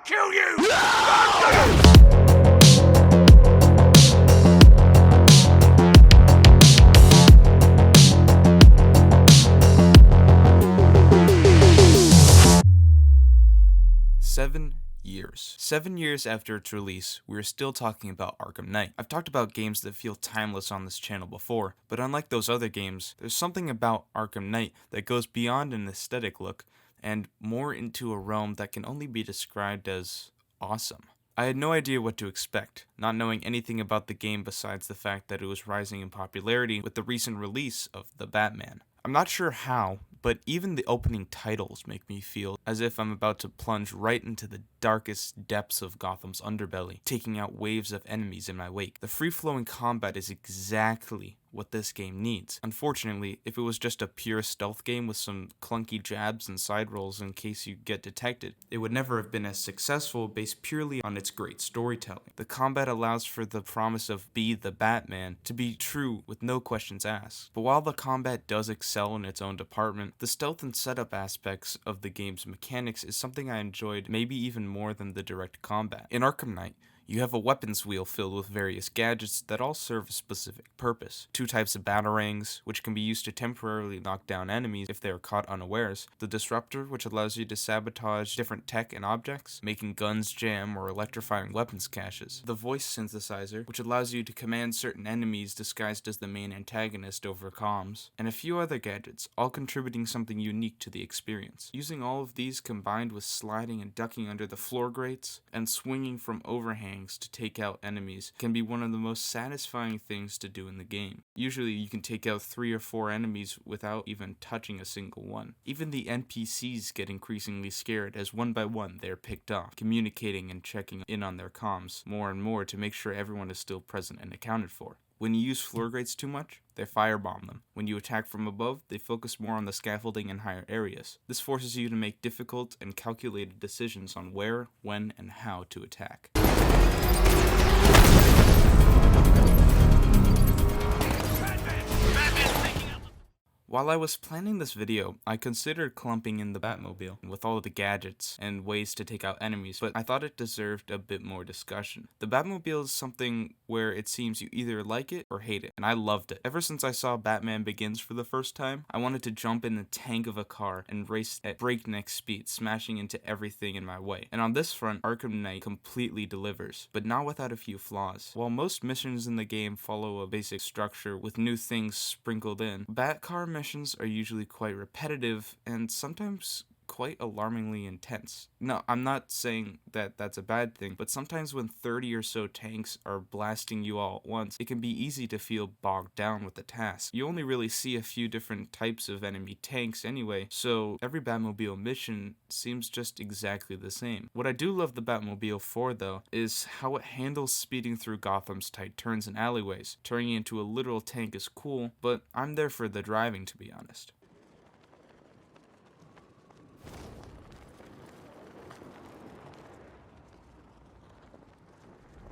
kill you! Years. 7 years after its release, we are still talking about Arkham Knight. I've talked about games that feel timeless on this channel before, but unlike those other games, there's something about Arkham Knight that goes beyond an aesthetic look and more into a realm that can only be described as awesome. I had no idea what to expect, not knowing anything about the game besides the fact that it was rising in popularity with the recent release of The Batman. I'm not sure how, but even the opening titles make me feel as if I'm about to plunge right into the darkest depths of Gotham's underbelly, taking out waves of enemies in my wake. The free-flowing combat is exactly what this game needs. Unfortunately, if it was just a pure stealth game with some clunky jabs and side rolls in case you get detected, it would never have been as successful based purely on its great storytelling. The combat allows for the promise of be the Batman to be true with no questions asked. But while the combat does excel in its own department, the stealth and setup aspects of the game's mechanics is something I enjoyed maybe even more than the direct combat. In Arkham Knight, you have a weapons wheel filled with various gadgets that all serve a specific purpose. 2 types of batarangs, which can be used to temporarily knock down enemies if they are caught unawares. The disruptor, which allows you to sabotage different tech and objects, making guns jam or electrifying weapons caches. The voice synthesizer, which allows you to command certain enemies disguised as the main antagonist over comms. And a few other gadgets, all contributing something unique to the experience. Using all of these combined with sliding and ducking under the floor grates and swinging from overhangs to take out enemies can be one of the most satisfying things to do in the game. Usually you can take out 3 or 4 enemies without even touching a single one. Even the NPCs get increasingly scared as one by one they're picked off, communicating and checking in on their comms more and more to make sure everyone is still present and accounted for. When you use floor grates too much, they firebomb them. When you attack from above, they focus more on the scaffolding in higher areas. This forces you to make difficult and calculated decisions on where, when, and how to attack. While I was planning this video, I considered clumping in the Batmobile with all of the gadgets and ways to take out enemies, but I thought it deserved a bit more discussion. The Batmobile is something where it seems you either like it or hate it, and I loved it. Ever since I saw Batman Begins for the first time, I wanted to jump in the tank of a car and race at breakneck speed, smashing into everything in my way. And on this front, Arkham Knight completely delivers, but not without a few flaws. While most missions in the game follow a basic structure with new things sprinkled in, Batcar missions are usually quite repetitive and sometimes quite alarmingly intense. No, I'm not saying that that's a bad thing, but sometimes when 30 or so tanks are blasting you all at once, it can be easy to feel bogged down with the task. You only really see a few different types of enemy tanks anyway, so every Batmobile mission seems just exactly the same. What I do love the Batmobile for, though, is how it handles speeding through Gotham's tight turns and alleyways. Turning into a literal tank is cool, but I'm there for the driving, to be honest.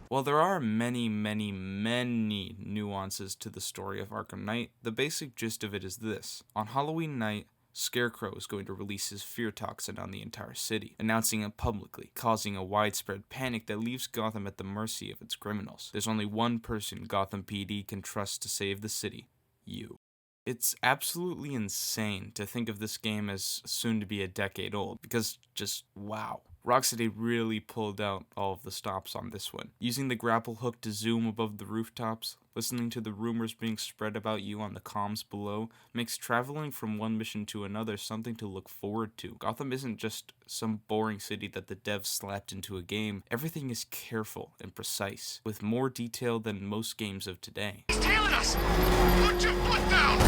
While there are many nuances to the story of Arkham Knight, the basic gist of it is this. On Halloween night, Scarecrow is going to release his fear toxin on the entire city, announcing it publicly, causing a widespread panic that leaves Gotham at the mercy of its criminals. There's only one person Gotham PD can trust to save the city: you. It's absolutely insane to think of this game as soon to be a decade old, because just wow. Rocksteady really pulled out all of the stops on this one. Using the grapple hook to zoom above the rooftops, listening to the rumors being spread about you on the comms below, makes traveling from one mission to another something to look forward to. Gotham isn't just some boring city that the devs slapped into a game. Everything is careful and precise, with more detail than most games of today. He's tailing us! Put your foot down! Go!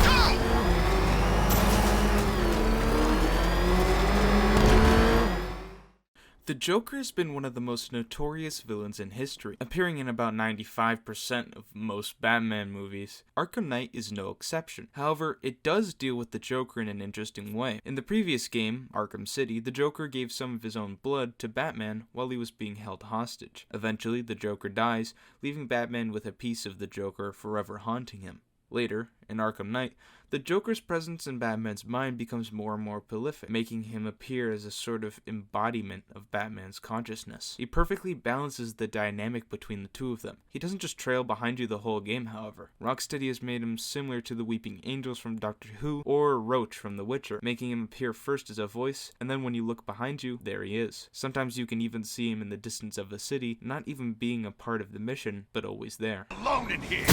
The Joker has been one of the most notorious villains in history, appearing in about 95% of most Batman movies. Arkham Knight is no exception. However, it does deal with the Joker in an interesting way. In the previous game, Arkham City, the Joker gave some of his own blood to Batman while he was being held hostage. Eventually, the Joker dies, leaving Batman with a piece of the Joker forever haunting him. Later, in Arkham Knight, The Joker's presence in Batman's mind becomes more and more prolific, making him appear as a sort of embodiment of Batman's consciousness. He perfectly balances the dynamic between the two of them. He doesn't just trail behind you the whole game, however. Rocksteady has made him similar to the Weeping Angels from Doctor Who or Roach from The Witcher, making him appear first as a voice, and then when you look behind you, there he is. Sometimes you can even see him in the distance of a city, not even being a part of the mission, but always there. Alone in here.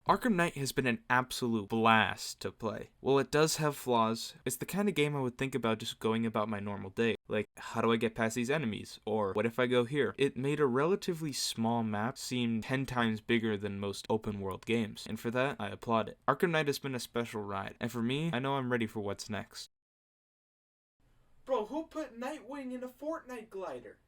Arkham Knight has been an absolute blast to play. While it does have flaws, it's the kind of game I would think about just going about my normal day. Like, how do I get past these enemies? Or, what if I go here? It made a relatively small map seem 10 times bigger than most open world games, and for that, I applaud it. Arkham Knight has been a special ride, and for me, I know I'm ready for what's next. Bro, who put Nightwing in a Fortnite glider?